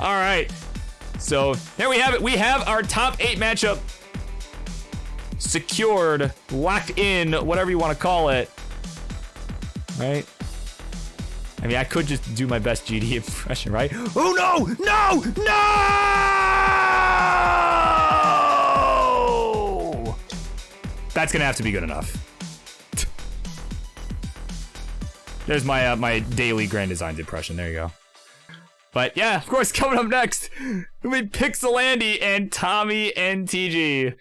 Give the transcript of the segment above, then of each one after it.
All right. So there we have it. We have our top 8 matchup secured, locked in, whatever you want to call it. Right? I mean, I could just do my best GD impression, right? Oh, no! No! No! That's going to have to be good enough. There's my my daily Grand Designs impression. There you go. But yeah, of course, coming up next, it'll be PixelAndy and Tommy NTG.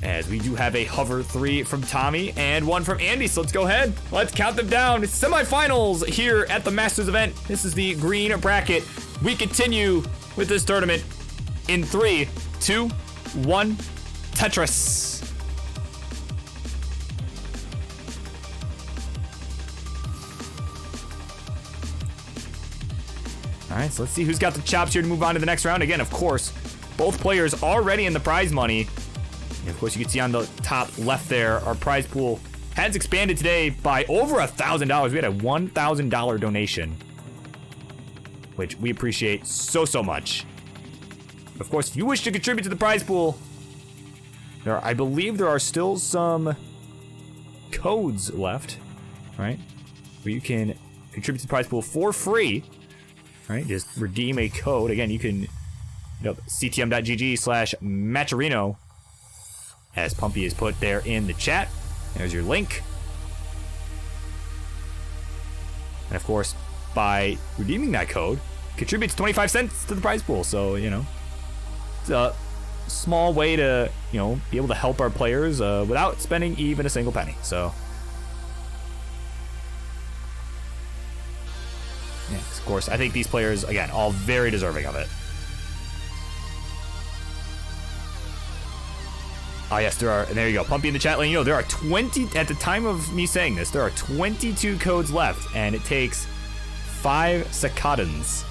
As we do have a hover 3 from Tommy and 1 from Andy, so let's go ahead. Let's count them down. It's semifinals here at the Masters event. This is the green bracket. We continue with this tournament in 3, 2, 1, Tetris. All right, so let's see who's got the chops here to move on to the next round. Again, of course, both players already in the prize money. And of course, you can see on the top left there, our prize pool has expanded today by over $1,000. We had a $1,000 donation, which we appreciate so much. Of course, if you wish to contribute to the prize pool, I believe there are still some codes left, right? Where you can contribute to the prize pool for free. Right, just redeem a code. Again, you can ctm.gg/Matcherino, as Pumpy is put there in the chat. There's your link. And of course, by redeeming that code, contributes 25 cents to the prize pool. So, you know, it's a small way to, you know, be able to help our players without spending even a single penny. So, yes, of course, I think these players, again, all very deserving of it. Oh, yes, there are. And there you go. Pumpy in the chat letting you know there are 20, at the time of me saying this, there are 22 codes left, and it takes 5 seconds.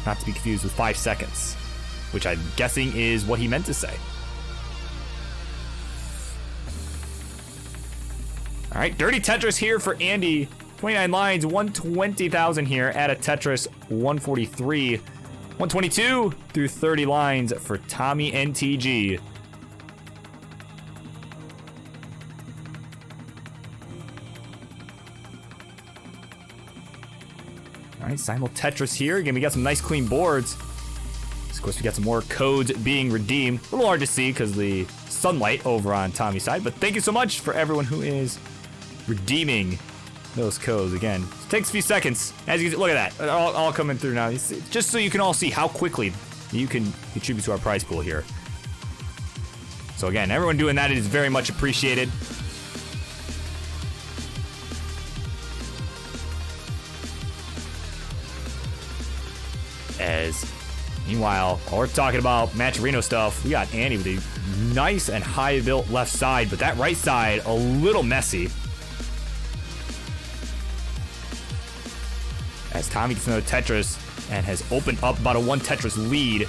Not to be confused with 5 seconds, which I'm guessing is what he meant to say. All right, Dirty Tetris here for Andy. 29 lines, 120,000 here at a Tetris 143. 122 through 30 lines for Tommy NTG. All right, Simul Tetris here. Again, we got some nice clean boards. Of course, we got some more codes being redeemed. A little hard to see because the sunlight over on Tommy's side, but thank you so much for everyone who is redeeming those codes. Again, it takes a few seconds. As you can look at that, all coming through now. Just so you can all see how quickly you can contribute to our prize pool here. So again, everyone doing that is very much appreciated. As meanwhile, while we're talking about Matcherino stuff, we got Andy with a nice and high built left side, but that right side a little messy. As Tommy gets another Tetris and has opened up about a 1 Tetris lead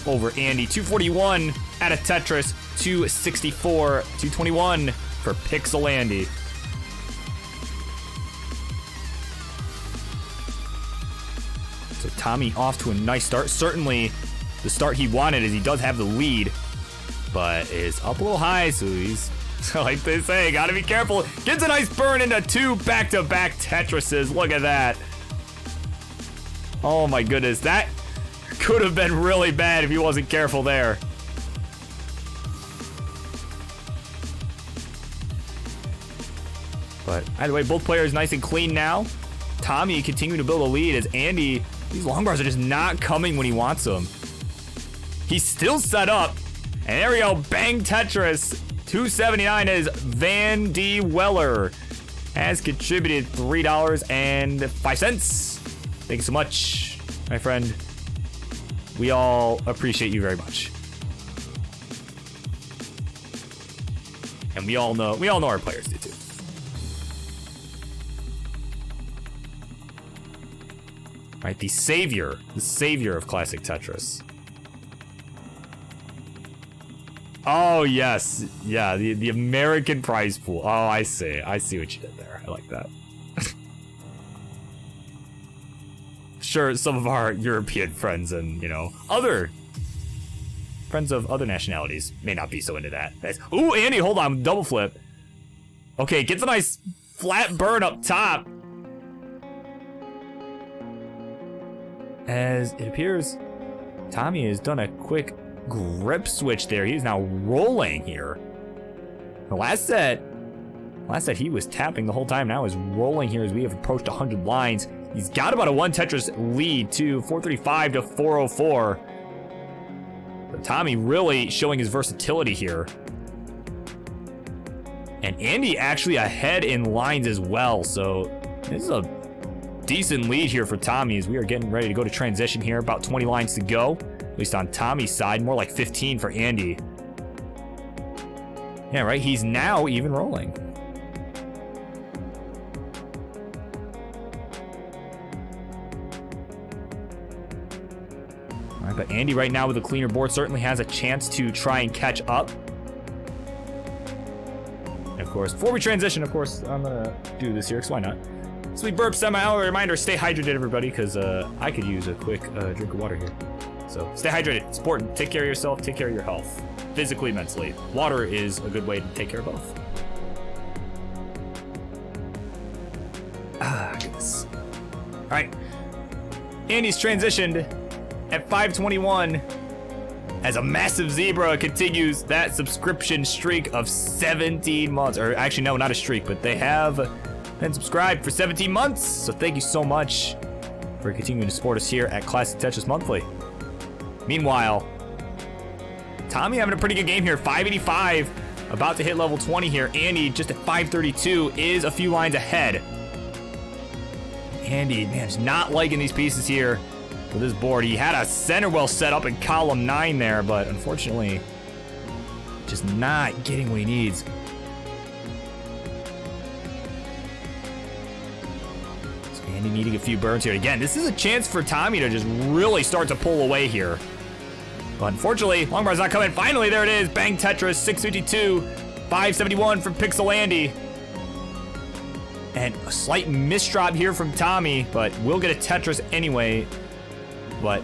over Andy. 241 at a Tetris, 264, 221 for PixelAndy. So Tommy off to a nice start. Certainly the start he wanted, as he does have the lead, but is up a little high, so he's, like they say, gotta be careful. Gets a nice burn into 2 back-to-back Tetrises. Look at that. Oh my goodness, that could have been really bad if he wasn't careful there. But either way, both players nice and clean now. Tommy continuing to build a lead as Andy, these long bars are just not coming when he wants them. He's still set up. And there we go, bang Tetris. 279 as vandweller has contributed $3.05. Thank you so much, my friend. We all appreciate you very much. And we all know our players do too. All right, the savior of classic Tetris. Oh yes, yeah, the American prize pool. Oh, I see what you did there. I like that. sure some of our European friends and, you know, other friends of other nationalities may not be so into that. Ooh, Andy, hold on, double flip. Okay, gets a nice flat burn up top. As it appears, Tommy has done a quick grip switch there. He's now rolling here. The last set he was tapping the whole time. Now is rolling here as we have approached 100 lines. He's got about a 1 Tetris lead to 435 to 404. But Tommy really showing his versatility here. And Andy actually ahead in lines as well. So this is a decent lead here for Tommy as we are getting ready to go to transition here. About 20 lines to go, at least on Tommy's side. More like 15 for Andy. Yeah, right, he's now even rolling. All right, but Andy right now with a cleaner board certainly has a chance to try and catch up. And of course, before we transition, of course, I'm gonna do this here, because why not? Sweet burp semi-hour reminder, stay hydrated, everybody, because I could use a quick drink of water here. So stay hydrated, it's important. Take care of yourself, take care of your health, physically, mentally. Water is a good way to take care of both. Ah, goodness. All right, Andy's transitioned at 521 as a massive zebra continues that subscription streak of 17 months. Or actually, no, not a streak, but they have been subscribed for 17 months. So thank you so much for continuing to support us here at Classic Tetris Monthly. Meanwhile, Tommy having a pretty good game here, 585, about to hit level 20 here. Andy just at 532 is a few lines ahead. Andy, man, just not liking these pieces here for this board. He had a center well set up in column 9 there, but unfortunately, just not getting what he needs. So Andy needing a few burns here. Again, this is a chance for Tommy to just really start to pull away here. But unfortunately, long bar's not coming. Finally, there it is. Bang Tetris, 652, 571 from PixelAndy. And a slight misdrop here from Tommy, but we'll get a Tetris anyway. But,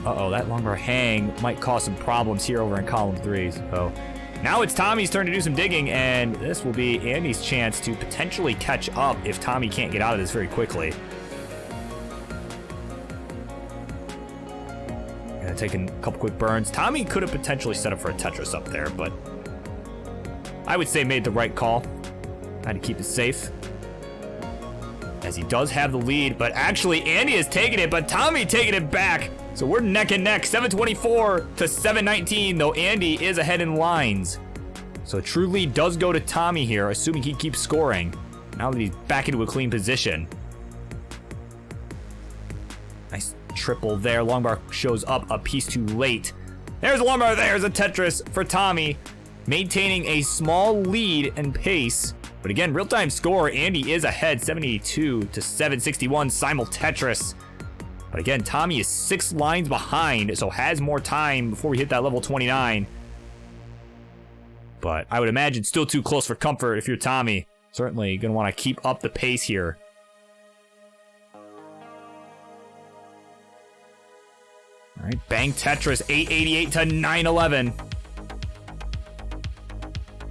uh-oh, that long bar hang might cause some problems here over in column 3. So now it's Tommy's turn to do some digging, and this will be Andy's chance to potentially catch up if Tommy can't get out of this very quickly. Taking a couple quick burns. Tommy could have potentially set up for a Tetris up there, but I would say made the right call. Had to keep it safe, as he does have the lead, but actually Andy is taking it, but Tommy taking it back. So we're neck and neck, 724 to 719, though Andy is ahead in lines. So true lead does go to Tommy here, assuming he keeps scoring. Now that he's back into a clean position. Nice triple there. Long bar shows up a piece too late. There's a long bar, there's a Tetris for Tommy, maintaining a small lead and pace. But again, real-time score, Andy is ahead, 782 to 761, simul Tetris. But again, Tommy is 6 lines behind, so has more time before we hit that level 29. But I would imagine still too close for comfort if you're Tommy. Certainly gonna want to keep up the pace here. All right, bang Tetris, 888 to 911.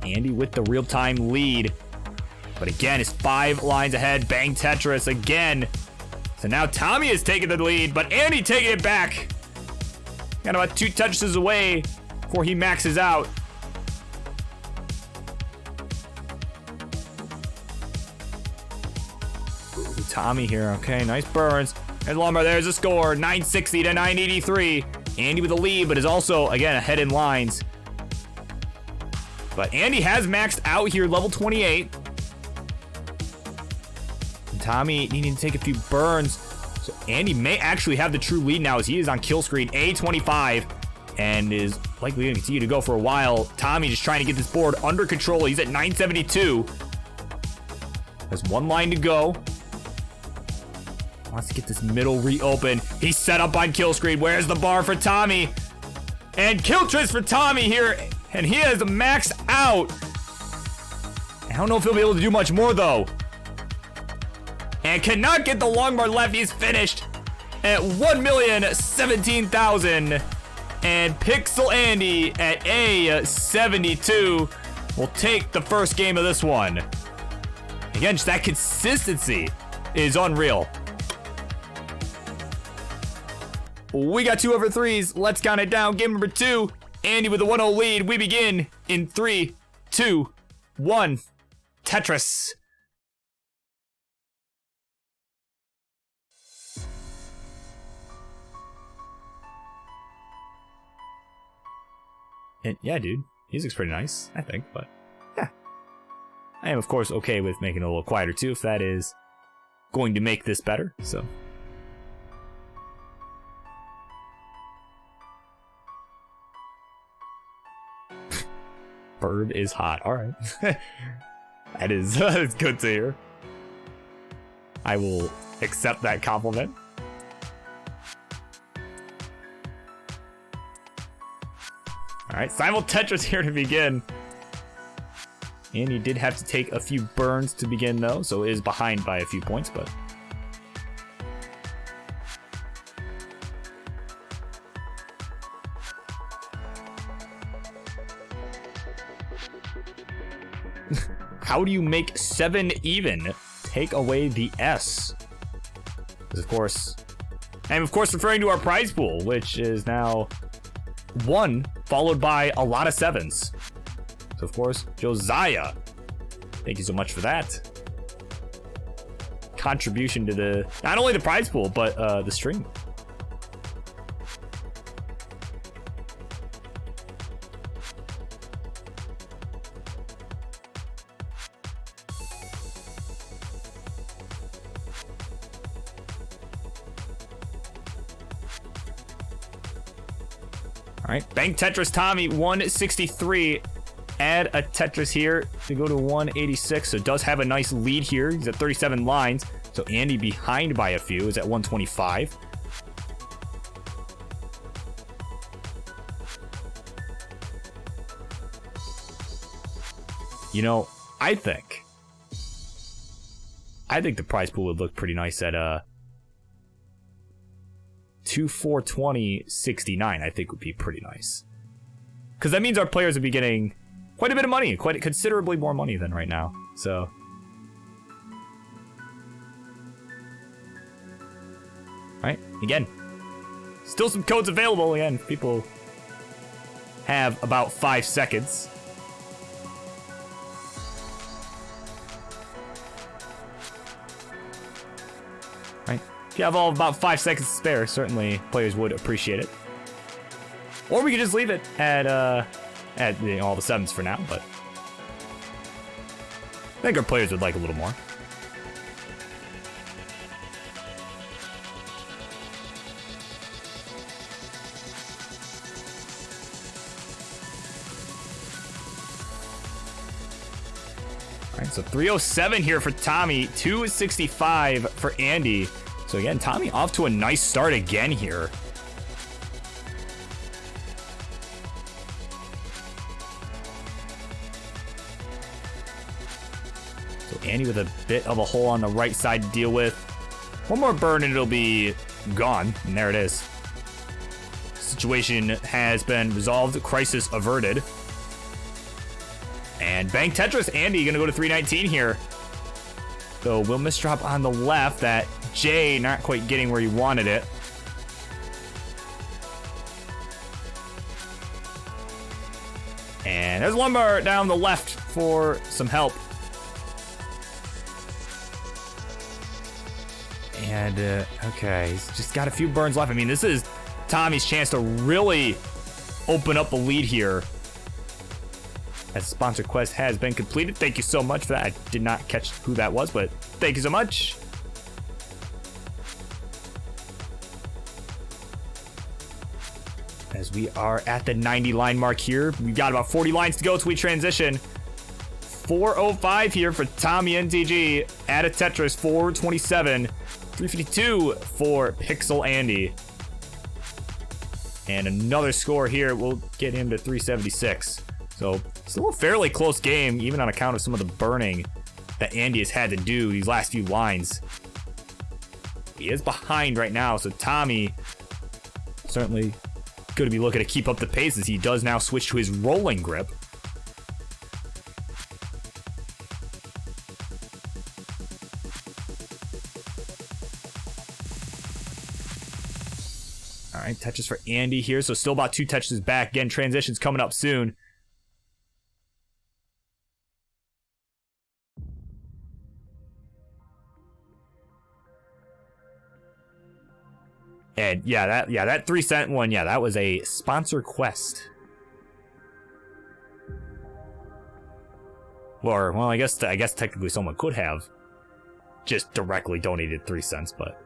Andy with the real-time lead. But again, is 5 lines ahead. Bang Tetris again. So now Tommy is taking the lead, but Andy taking it back. Got about 2 Tetrises away before he maxes out. Ooh, Tommy here, okay, nice burns. There's Lumber, there's a score, 960 to 983. Andy with the lead, but is also, again, ahead in lines. But Andy has maxed out here, level 28. And Tommy needing to take a few burns. So Andy may actually have the true lead now as he is on kill screen, A25, and is likely going to continue to go for a while. Tommy just trying to get this board under control. He's at 972. There's 1 line to go. Wants to get this middle reopened. He's set up on kill screen. Where's the bar for Tommy? And kill tris for Tommy here. And he has maxed out. I don't know if he'll be able to do much more though. And cannot get the long bar left. He's finished. at 1,017,000. And PixelAndy at A72 will take the first game of this one. Again, just that consistency is unreal. We got 2 over 3s. Let's count it down. Game number 2. Andy with a 1-0 lead. We begin in 3, 2, 1. Tetris. And yeah, dude, music's pretty nice, I think, but yeah. I am, of course, okay with making it a little quieter, too, if that is going to make this better, so. Bird is hot, alright. That is that's good to hear. I will accept that compliment. Alright, Simul Tetris here to begin. And he did have to take a few burns to begin, though, so is behind by a few points, but... How do you make 7 even? Take away the S. Because, of course... I'm, of course, referring to our prize pool, which is now... 1, followed by a lot of 7s. So, of course, Josiah. Thank you so much for that. Contribution to the... not only the prize pool, but the stream. All right, Bank Tetris Tommy, 163. Add a Tetris here to go to 186. So does have a nice lead here. He's at 37 lines. So Andy behind by a few is at 125. You know, I think the prize pool would look pretty nice at 2,420.69. I think would be pretty nice. Because that means our players would be getting quite a bit of money, quite considerably more money than right now. So, all right, again, still some codes available. Again, people have about 5 seconds. Right, if you have all about 5 seconds to spare, certainly players would appreciate it. Or we could just leave it at you know, all the 7s for now, but I think our players would like a little more. All right, so 307 here for Tommy, 265 for Andy. So again, Tommy off to a nice start again here. Andy with a bit of a hole on the right side to deal with. One more burn and it'll be gone. And there it is. Situation has been resolved. Crisis averted. And Bank Tetris. Andy gonna go to 319 here. So will misdrop on the left. That J not quite getting where he wanted it. And there's one bar down the left for some help. And, okay, he's just got a few burns left. I mean, this is Tommy's chance to really open up a lead here. As sponsor quest has been completed. Thank you so much for that. I did not catch who that was, but thank you so much. As we are at the 90 line mark here. We've got about 40 lines to go till we transition. 405 here for Tommy NTG. Add a Tetris, 427. 352 for PixelAndy. And another score here will get him to 376. So still a fairly close game, even on account of some of the burning that Andy has had to do these last few lines. He is behind right now, so Tommy certainly going to be looking to keep up the pace as he does now switch to his rolling grip. All right, Tetris for Andy here, so still about 2 Tetris back. Again, transitions coming up soon. And that 3-cent one, that was a sponsor quest. Or, well, I guess technically someone could have just directly donated 3 cents, but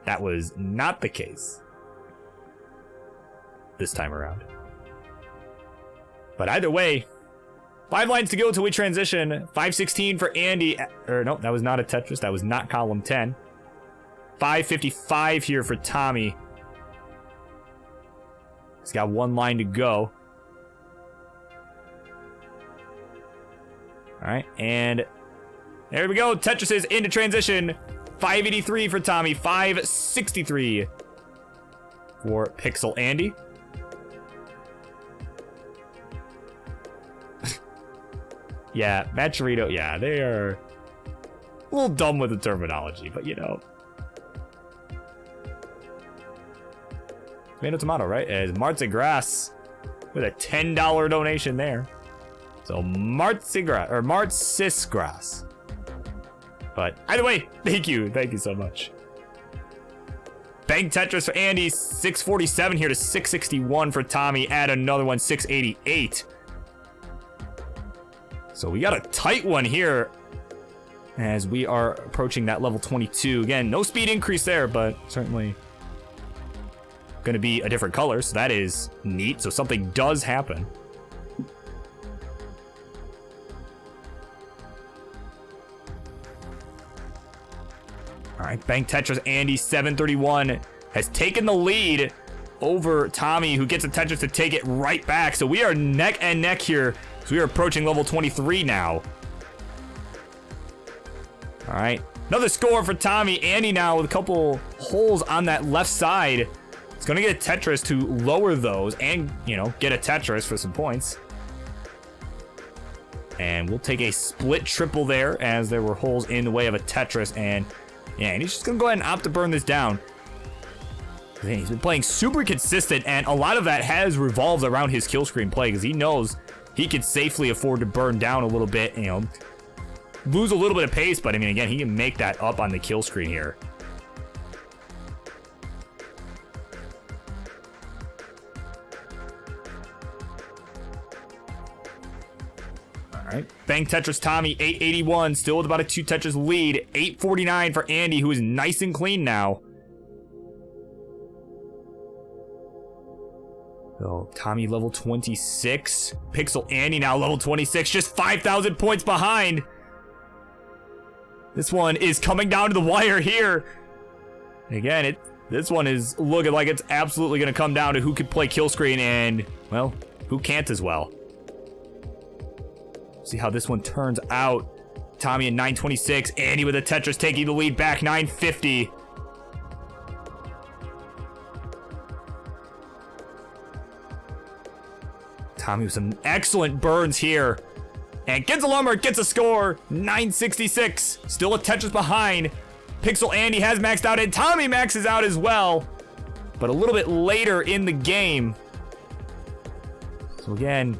that was not the case this time around. But either way, 5 lines to go till we transition. 516 for Andy. Or no, that was not a Tetris. That was not column 10. 555 here for Tommy. He's got 1 line to go. All right, and there we go. Tetris is into transition. 583 for Tommy. 563 for PixelAndy. Yeah, Maturito. Yeah, they are a little dumb with the terminology, but you know. Tomato, right? As Martzigras with a $10 donation there. So Martzigras or Martzisgras. But either way, thank you so much. Bank Tetris for Andy, 647 here to 661 for Tommy. Add another one, 688. So we got a tight one here as we are approaching that level 22. Again, no speed increase there, but certainly going to be a different color, so that is neat. So something does happen. All right, Bank Tetris Andy, 731, has taken the lead over Tommy, who gets a Tetris to take it right back. So we are neck and neck here. So we are approaching level 23 now. All right, another score for Tommy. Andy now with a couple holes on that left side. It's going to get a Tetris to lower those and, you know, get a Tetris for some points. And we'll take a split triple there as there were holes in the way of a Tetris. And yeah, and he's just going to go ahead and opt to burn this down. He's been playing super consistent, and a lot of that has revolved around his kill screen play because he knows he can safely afford to burn down a little bit, you know, lose a little bit of pace. But I mean, again, he can make that up on the kill screen here. All right, Bang Tetris Tommy, 881, still with about a 2 Tetris lead. 849 for Andy, who is nice and clean now. So Tommy level 26. PixelAndy now level 26, just 5,000 points behind. This one is coming down to the wire here. Again, this one is looking like it's absolutely going to come down to who can play kill screen and, well, who can't as well. See how this one turns out. Tommy at 926. Andy with a Tetris taking the lead back, 950. Tommy with some excellent burns here. And Ginzelummer gets a score, 966. Still a Tetris behind. PixelAndy has maxed out, and Tommy maxes out as well. But a little bit later in the game. So again,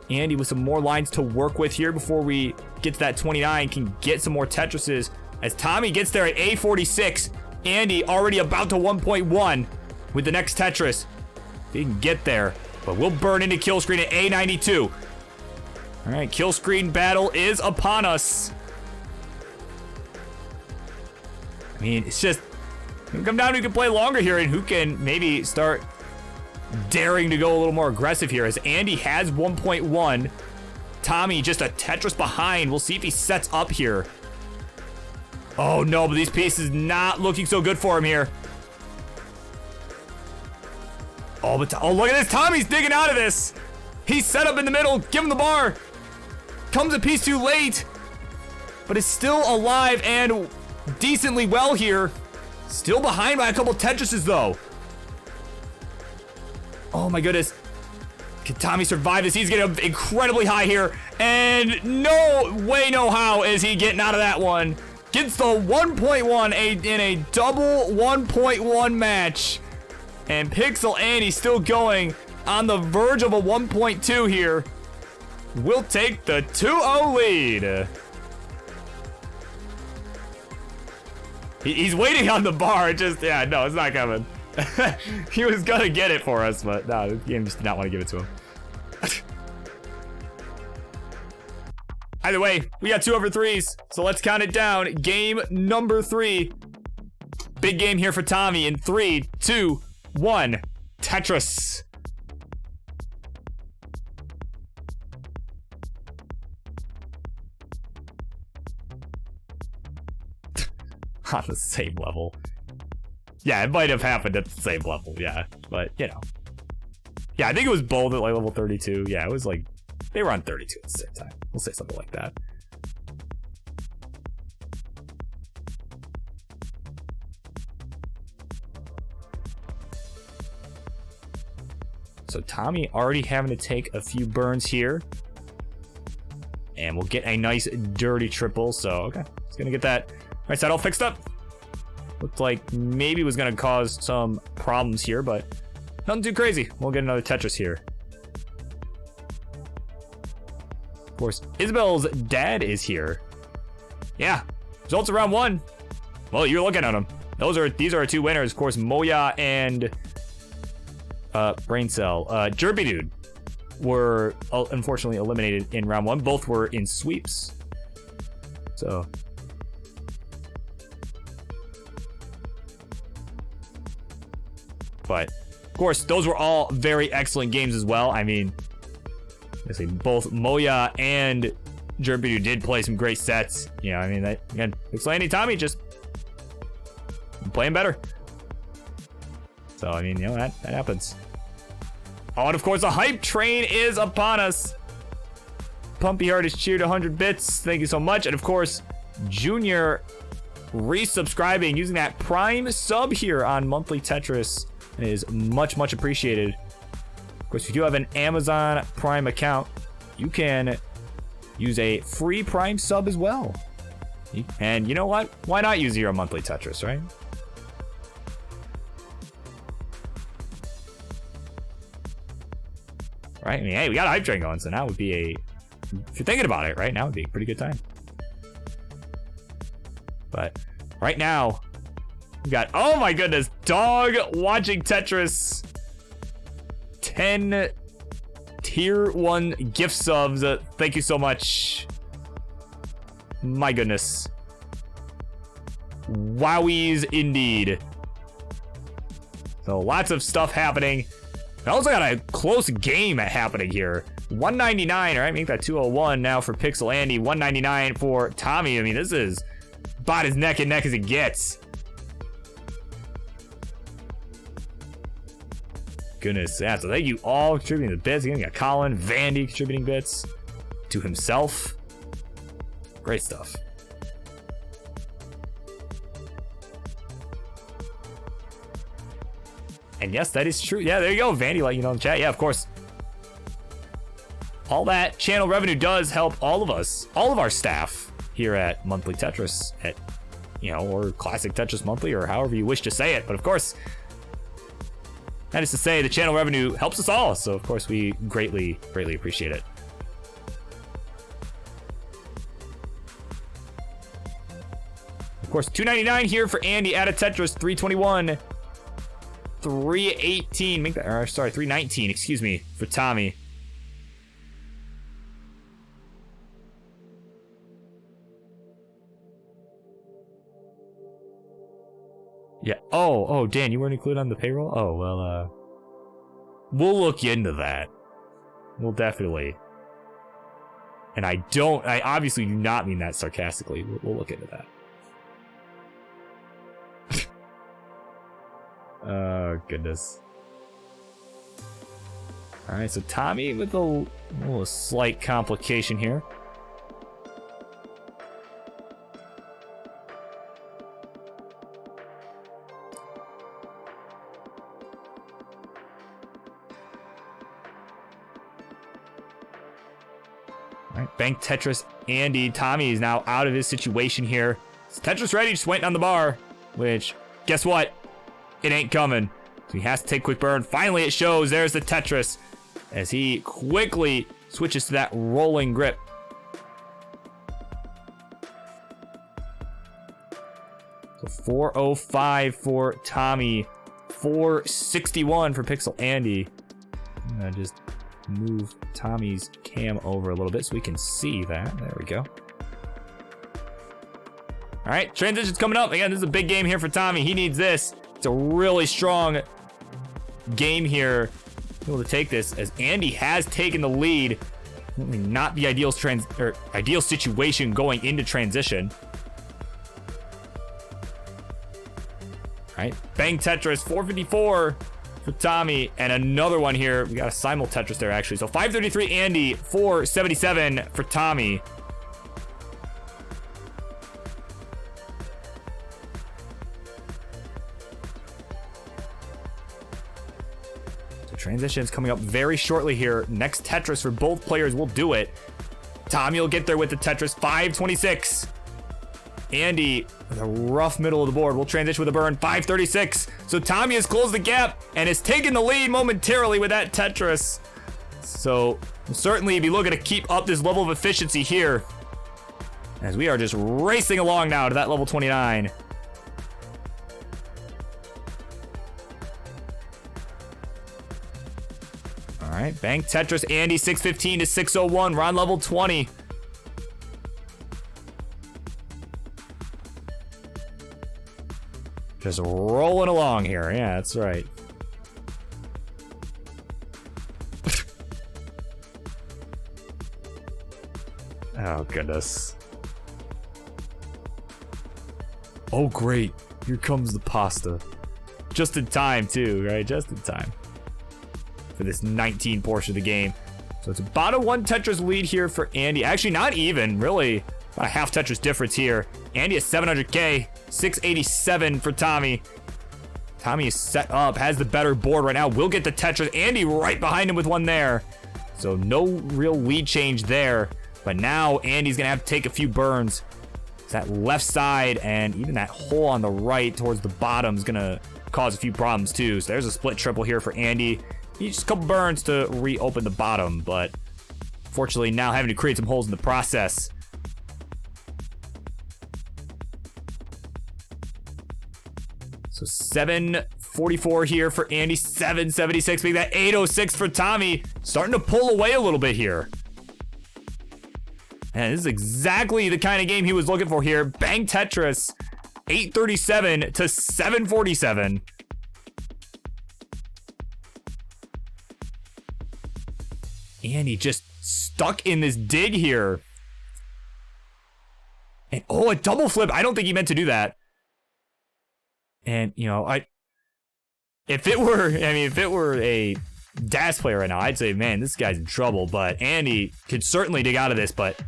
Andy with some more lines to work with here before we get to that 29, can get some more Tetrises. As Tommy gets there at A46, Andy already about to 1.1 with the next Tetris. He can get there, but we'll burn into kill screen at A92. All right, kill screen battle is upon us. I mean, it's just it'll come down to who can play longer here and who can maybe start daring to go a little more aggressive here, as Andy has 1.1. Tommy just a Tetris behind. We'll see if he sets up here. Oh no, but these pieces not looking so good for him here. Oh, but look at this. Tommy's digging out of this. He's set up in the middle. Give him the bar. Comes a piece too late, but is still alive and decently well here. Still behind by a couple Tetrises, though. Oh, my goodness. Can Tommy survive this? He's getting incredibly high here. And no way, no how is he getting out of that one. Gets the 1.1 in a double 1.1 match. And PixelAndy still going on the verge of a 1.2 here. We'll take the 2-0 lead. He's waiting on the bar. Yeah, no, it's not coming. He was gonna get it for us, but no, the game just did not want to give it to him. Either way, we got 2 over 3s, so let's count it down. Game number 3. Big game here for Tommy in 3, 2, 1. Tetris. On the same level. Yeah, it might have happened at the same level, yeah. But, you know. Yeah, I think it was both at like level 32. Yeah, it was like, they were on 32 at the same time. We'll say something like that. So Tommy already having to take a few burns here. And we'll get a nice dirty triple, so, okay. He's gonna get that right side all fixed up. Looked like maybe it was going to cause some problems here, but nothing too crazy. We'll get another Tetris here. Of course, Isabel's dad is here. Yeah, results of round 1. Well, you're looking at them. These are our 2 winners. Of course, Moya and Brain Cell. Jerby Dude were unfortunately eliminated in round 1. Both were in sweeps. So... But, of course, those were all very excellent games as well. I mean, obviously, both Moya and Jerby did play some great sets. You know, I mean, again, PixelAndy Tommy just playing better. So, I mean, you know, that happens. Oh, and of course, the hype train is upon us. Pumpy Heart is cheered 100 bits. Thank you so much. And, of course, Junior resubscribing, using that Prime sub here on Monthly Tetris. It is much, much appreciated. Of course, if you do have an Amazon Prime account, you can use a free Prime sub as well. And you know what? Why not use your monthly Tetris, right? Right? I mean, hey, we got a hype train going, so now would be a... If you're thinking about it, right? Now would be a pretty good time. But right now... We got, oh my goodness, dog watching Tetris. 10 tier 1 gift subs. Thank you so much. My goodness. Wowies indeed. So lots of stuff happening. We also got a close game happening here. 199, all right, make that 201 now for PixelAndy. 199 for Tommy. I mean, this is about as neck and neck as it gets. Goodness, yeah, so thank you all contributing the bits. Again, we got Colin, Vandy contributing bits to himself. Great stuff. And yes, that is true. Yeah, there you go, Vandy, let you know in the chat. Yeah, of course. All that channel revenue does help all of us, all of our staff here at Monthly Tetris, at, you know, or Classic Tetris Monthly, or however you wish to say it. But of course, that is to say, the channel revenue helps us all, so of course we greatly, greatly appreciate it. Of course, $2.99 here for Andy out of Tetris, $3.21, $3.18, make that, or sorry, $3.19, excuse me, for Tommy. Yeah. Oh, Dan, you weren't included on the payroll? Oh, well, we'll look into that. We'll definitely. And I obviously do not mean that sarcastically. We'll look into that. Oh, goodness. All right, so Tommy with a little slight complication here. All right, bank Tetris Andy. Tommy is now out of his situation here. Is Tetris ready? Just waiting on the bar, which, guess what? It ain't coming. So he has to take quick burn. Finally, it shows. There's the Tetris as he quickly switches to that rolling grip. So 405 for Tommy. 461 for PixelAndy. I'm gonna just move Tommy's cam over a little bit so we can see that. There we go. All right, transition's coming up. Again, this is a big game here for Tommy. He needs this. It's a really strong game here. Able to take this as Andy has taken the lead. Certainly not the ideal situation going into transition. All right, bang Tetris, 454 for Tommy, and another one here. We got a simul Tetris there actually. So 533 Andy, 477 for Tommy. So transition's coming up very shortly here. Next Tetris for both players will do it. Tommy will get there with the Tetris, 526. Andy with a rough middle of the board. We'll transition with a burn, 536. So Tommy has closed the gap and has taken the lead momentarily with that Tetris. So we'll certainly be looking to keep up this level of efficiency here as we are just racing along now to that level 29. All right, bank Tetris Andy, 615 to 601. We're on level 20. Just rolling along here. Yeah, that's right. Oh, goodness. Oh, great. Here comes the pasta. Just in time, too, right? Just in time for this 19 portion of the game. So it's about a 1 Tetris lead here for Andy. Actually, not even, really. About a half Tetris difference here. Andy is 700K. 687 for Tommy. Tommy is set up, has the better board right now. Will get the Tetris. Andy right behind him with one there. So no real lead change there. But now Andy's going to have to take a few burns. That left side and even that hole on the right towards the bottom is going to cause a few problems too. So there's a split triple here for Andy. He just a couple burns to reopen the bottom. But fortunately now having to create some holes in the process. So 744 here for Andy, 776, make that 806 for Tommy. Starting to pull away a little bit here. And this is exactly the kind of game he was looking for here. Bang Tetris, 837 to 747. Andy just stuck in this dig here. And oh, a double flip. I don't think he meant to do that. And, you know, if it were a DAS player right now, I'd say, man, this guy's in trouble. But Andy could certainly dig out of this, but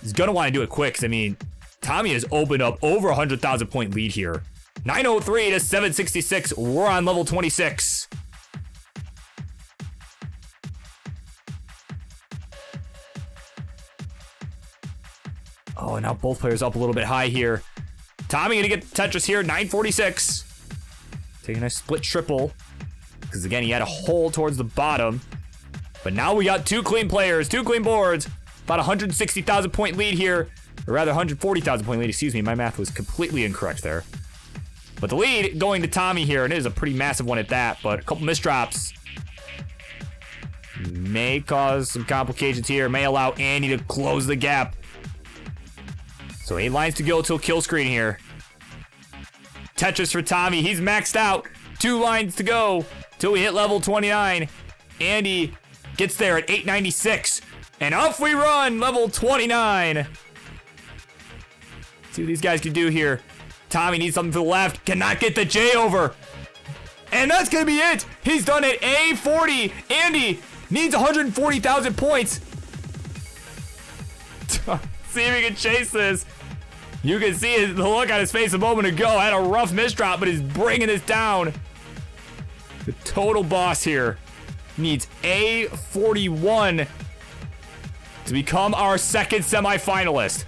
he's going to want to do it quick. 'Cause, I mean, Tommy has opened up over 100,000 point lead here. 903 to 766. We're on level 26. Oh, and now both players up a little bit high here. Tommy gonna get Tetris here, 946. Taking a split triple. Because again, he had a hole towards the bottom. But now we got 2 clean players, 2 clean boards. About 160,000 point lead here. Or rather, 140,000 point lead, excuse me. My math was completely incorrect there. But the lead going to Tommy here, and it is a pretty massive one at that. But a couple misdrops may cause some complications here. May allow Andy to close the gap. So 8 lines to go till kill screen here. Tetris for Tommy. He's maxed out. 2 lines to go till we hit level 29. Andy gets there at 896. And off we run. Level 29. See what these guys can do here. Tommy needs something to the left. Cannot get the J over. And that's going to be it. He's done it. A40. Andy needs 140,000 points. See if he can chase this. You can see the look on his face a moment ago. Had a rough misdrop, but he's bringing this down. The total boss here needs A41 to become our second semifinalist.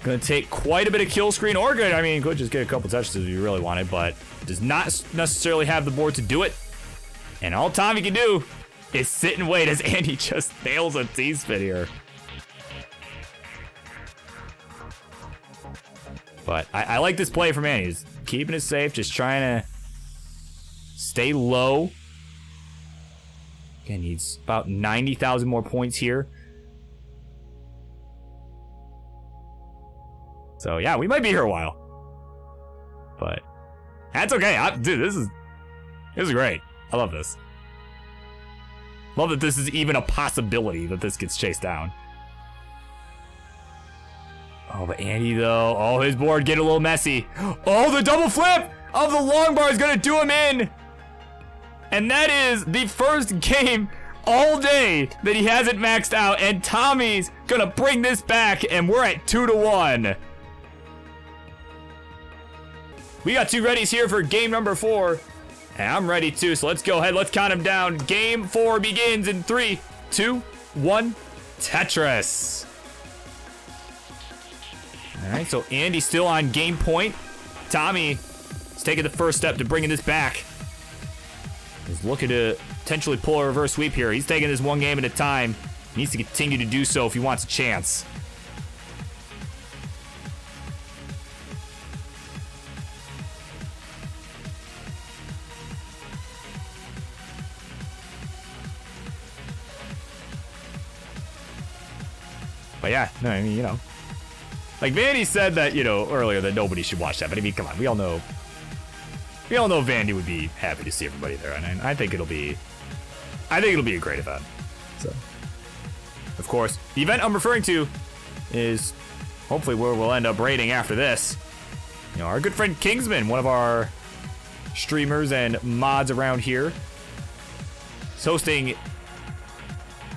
Gonna take quite a bit of kill screen, or good. I mean, could just get a couple touches if you really wanted, but does not necessarily have the board to do it. And all Tommy can do is sit and wait as Andy just nails a T-spin here. But I like this play from Andy. He's keeping it safe, just trying to stay low. Again, needs about 90,000 more points here. So yeah, we might be here a while. But that's okay. Dude, this is great. I love this. Love that this is even a possibility that this gets chased down. Oh, but Andy, though. Oh, his board getting a little messy. Oh, the double flip of the long bar is going to do him in. And that is the first game all day that he hasn't maxed out. And Tommy's going to bring this back, and we're at 2-1. We got two readies here for game number 4. And I'm ready too, so let's go ahead. Let's count them down. Game 4 begins in 3, 2, 1. Tetris. All right, so Andy's still on game point. Tommy is taking the first step to bringing this back. He's looking to potentially pull a reverse sweep here. He's taking this one game at a time. He needs to continue to do so if he wants a chance. But yeah, no, I mean, you know, like Vandy said that, you know, earlier that nobody should watch that. But I mean, come on, we all know Vandy would be happy to see everybody there, and I think it'll be a great event. So, of course, the event I'm referring to is hopefully where we'll end up raiding after this. You know, our good friend Kingsman, one of our streamers and mods around here, is hosting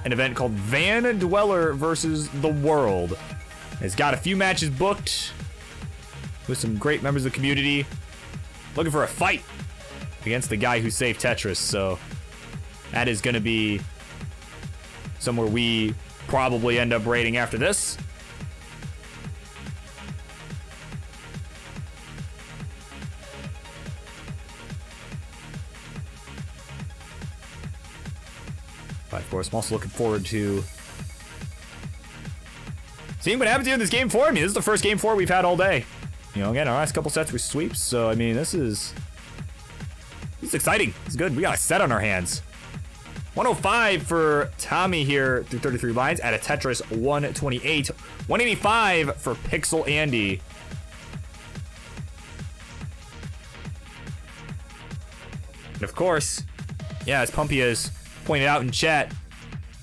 an event called Vandweller versus the World. It's got a few matches booked with some great members of the community looking for a fight against the guy who saved Tetris. So that is going to be somewhere we probably end up raiding after this. But of course, I'm also looking forward to seeing what happens here in this game 4. I mean, this is the first game 4 we've had all day. You know, again, our last couple sets were sweeps. So, I mean, this is exciting. It's good. We got a set on our hands. 105 for Tommy here through 33 lines at a Tetris 128. 185 for PixelAndy. And of course, yeah, as Pumpy has pointed out in chat,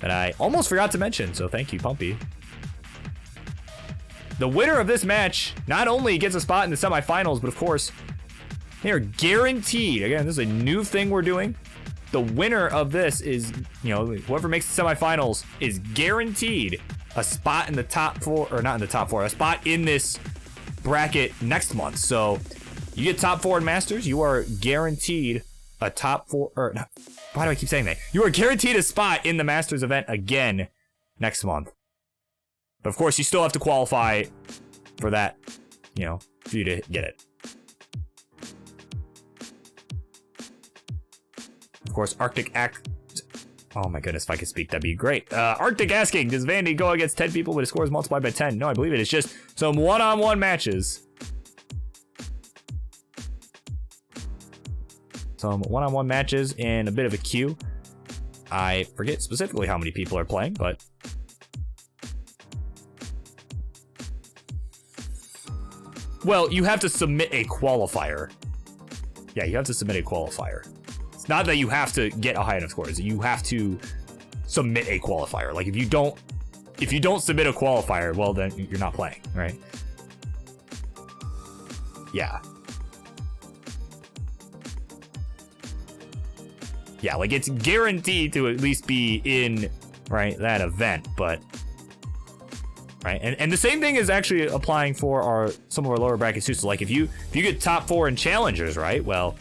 that I almost forgot to mention, so thank you, Pumpy. The winner of this match not only gets a spot in the semifinals, but of course, they are guaranteed. Again, this is a new thing we're doing. The winner of this is, you know, whoever makes the semifinals is guaranteed a spot in the top 4, or not in the top 4, a spot in this bracket next month. So you get top 4 in Masters, you are guaranteed a top 4, or no, why do I keep saying that? You are guaranteed a spot in the Masters event again next month. But of course, you still have to qualify for that, you know, for you to get it. Of course, oh my goodness, if I could speak, that'd be great. Arctic asking, does Vandy go against 10 people but his score is multiplied by 10? No, I believe it. It's just some one-on-one matches. Some one-on-one matches and a bit of a queue. I forget specifically how many people are playing, but well, you have to submit a qualifier. Yeah, you have to submit a qualifier. It's not that you have to get a high enough score. You have to submit a qualifier. Like if you don't submit a qualifier, well then you're not playing, right? Yeah. Yeah, like it's guaranteed to at least be in, right, that event, but right, and the same thing is actually applying for some of our lower brackets too. So like if you get top 4 in challengers, right, well,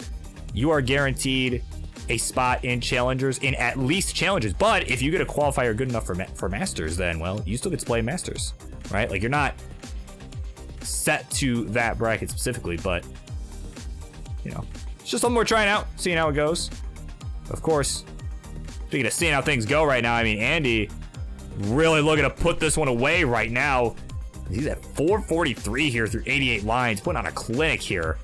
you are guaranteed a spot in challengers, in at least challenges. But if you get a qualifier good enough for masters, then, well, you still get to play masters, right? Like, you're not set to that bracket specifically, but, you know, it's just something we're trying out, seeing how it goes. Of course, speaking of seeing how things go right now, I mean, Andy really looking to put this one away right now. He's at 443 here through 88 lines, putting on a clinic here.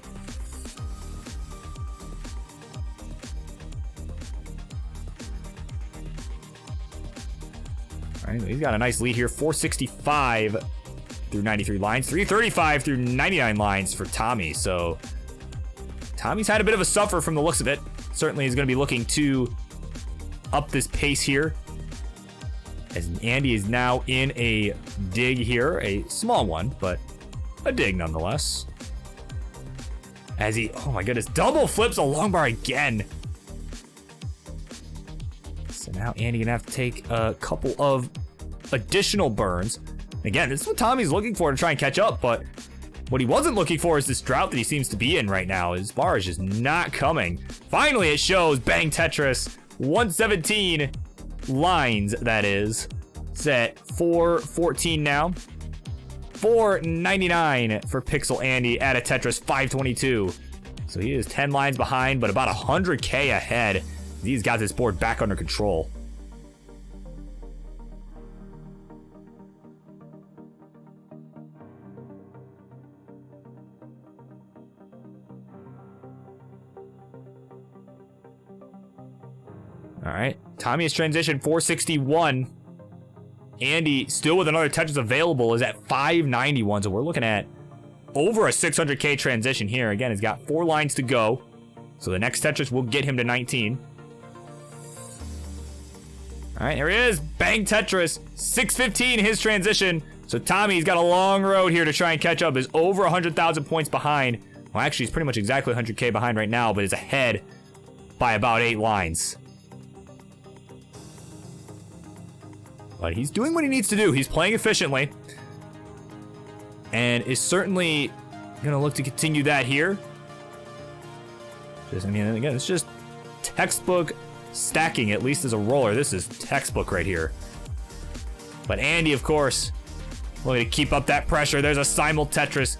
All right, he's got a nice lead here, 465 through 93 lines, 335 through 99 lines for Tommy. So Tommy's had a bit of a suffer from the looks of it. Certainly is going to be looking to up this pace here, as Andy is now in a dig here, a small one, but a dig nonetheless. As he, oh my goodness, double flips a long bar again. So now Andy gonna have to take a couple of additional burns. Again, this is what Tommy's looking for to try and catch up, but what he wasn't looking for is this drought that he seems to be in right now. His bar is just not coming. Finally, it shows. Bang Tetris, 117 lines, that is. It's at 414 now. 499 for PixelAndy at a Tetris 522. So he is 10 lines behind, but about 100K ahead. He's got this board back under control. All right, Tommy has transitioned 461. Andy, still with another Tetris available, is at 591. So we're looking at over a 600K transition here. Again, he's got 4 lines to go. So the next Tetris will get him to 19. All right, here he is. Bang Tetris, 615 his transition. So Tommy's got a long road here to try and catch up. Is over 100,000 points behind. Well, actually, he's pretty much exactly 100K behind right now, but is ahead by about 8 lines. But he's doing what he needs to do. He's playing efficiently. And is certainly going to look to continue that here. I mean, again, it's just textbook stacking, at least as a roller. This is textbook right here. But Andy, of course, looking to keep up that pressure. There's a simul Tetris.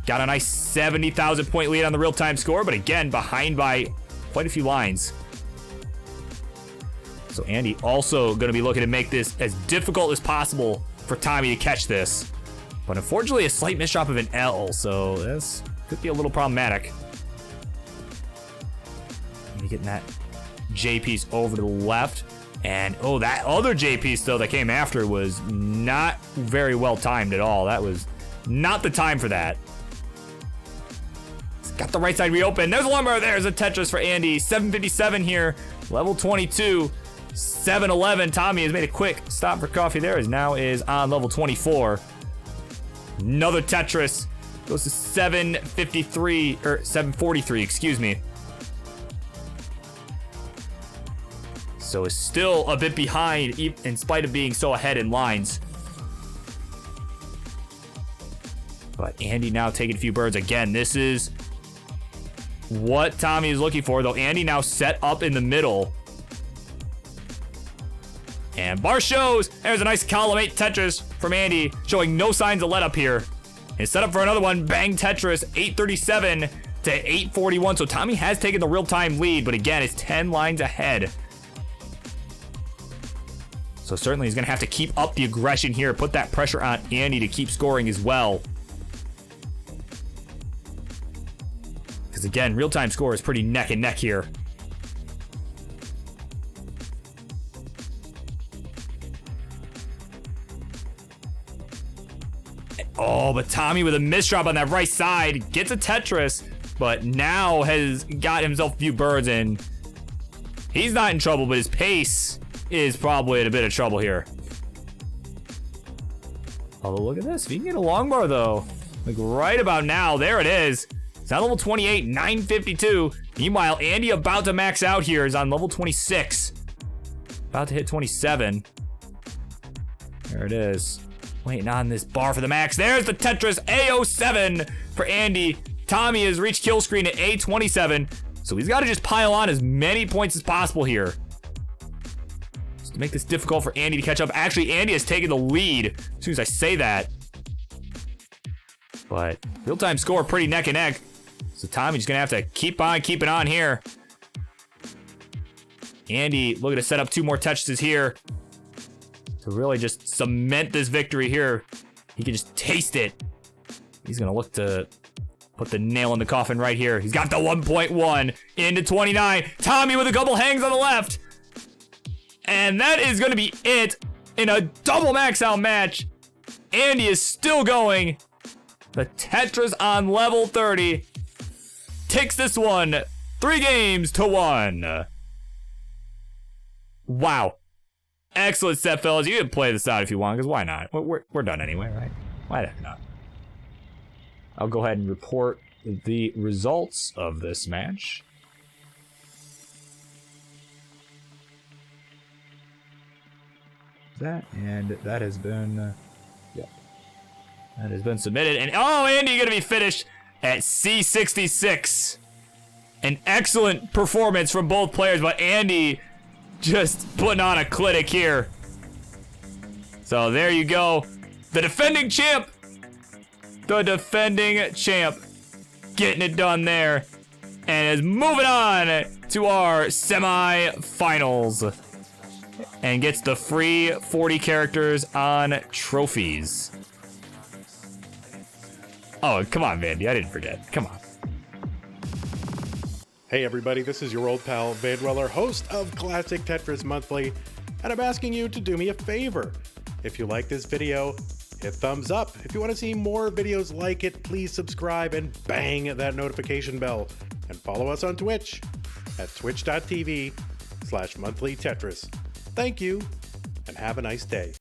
Got a nice 70,000 point lead on the real-time score, but again, behind by quite a few lines. So Andy also going to be looking to make this as difficult as possible for Tommy to catch this. But unfortunately, a slight misdrop of an L, so this could be a little problematic. Getting that J piece over to the left. And, oh, that other J piece, though, that came after was not very well timed at all. That was not the time for that. It's got the right side reopened. There's a long bar. There's a Tetris for Andy. 757 here. Level 22. 711. Tommy has made a quick stop for coffee there. Now is on level 24. Another Tetris. Goes to 753, or 743, excuse me. So is still a bit behind in spite of being so ahead in lines. But Andy now taking a few birds again. This is what Tommy is looking for, though. Andy now set up in the middle. And bar shows. There's a nice column 8 Tetris from Andy, showing no signs of let up here. And set up for another one. Bang Tetris, 837 to 841. So Tommy has taken the real-time lead, but again, it's 10 lines ahead. So certainly he's going to have to keep up the aggression here, put that pressure on Andy to keep scoring as well. Because again, real-time score is pretty neck and neck here. Oh, but Tommy with a misdrop on that right side gets a Tetris, but now has got himself a few birds, and he's not in trouble, but his pace is probably in a bit of trouble here. Oh, look at this. If you can get a long bar, though, like right about now, there it is. It's on level 28, 952. Meanwhile, Andy about to max out here is on level 26. About to hit 27. There it is. Waiting on this bar for the max. There's the Tetris A07 for Andy. Tommy has reached kill screen at A27. So he's got to just pile on as many points as possible here. Just to make this difficult for Andy to catch up. Actually, Andy has taken the lead as soon as I say that. But real-time score pretty neck and neck. So Tommy's going to have to keep on keeping on here. Andy looking to set up 2 more Tetris here to really just cement this victory here. He can just taste it. He's going to look to put the nail in the coffin right here. He's got the 1.1 into 29. Tommy with a couple hangs on the left. And that is going to be it in a double max out match. Andy is still going. The Tetris on level 30 takes this one 3 games to 1. Wow. Excellent set, fellas. You can play this out if you want, because why not? We're done anyway, right? Why the heck not? I'll go ahead and report the results of this match. That has been, that has been submitted. And oh, Andy gonna be finished at C66. An excellent performance from both players, but Andy just putting on a clinic here. So there you go. The defending champ. The defending champ getting it done there. And is moving on to our semi-finals. And gets the free 40 characters on trophies. Oh, come on, Vandy. I didn't forget. Come on. Hey everybody, this is your old pal vandweller, host of Classic Tetris Monthly, and I'm asking you to do me a favor. If you like this video, hit thumbs up. If you want to see more videos like it, please subscribe and bang that notification bell. And follow us on Twitch at twitch.tv/monthlytetris. Thank you, and have a nice day.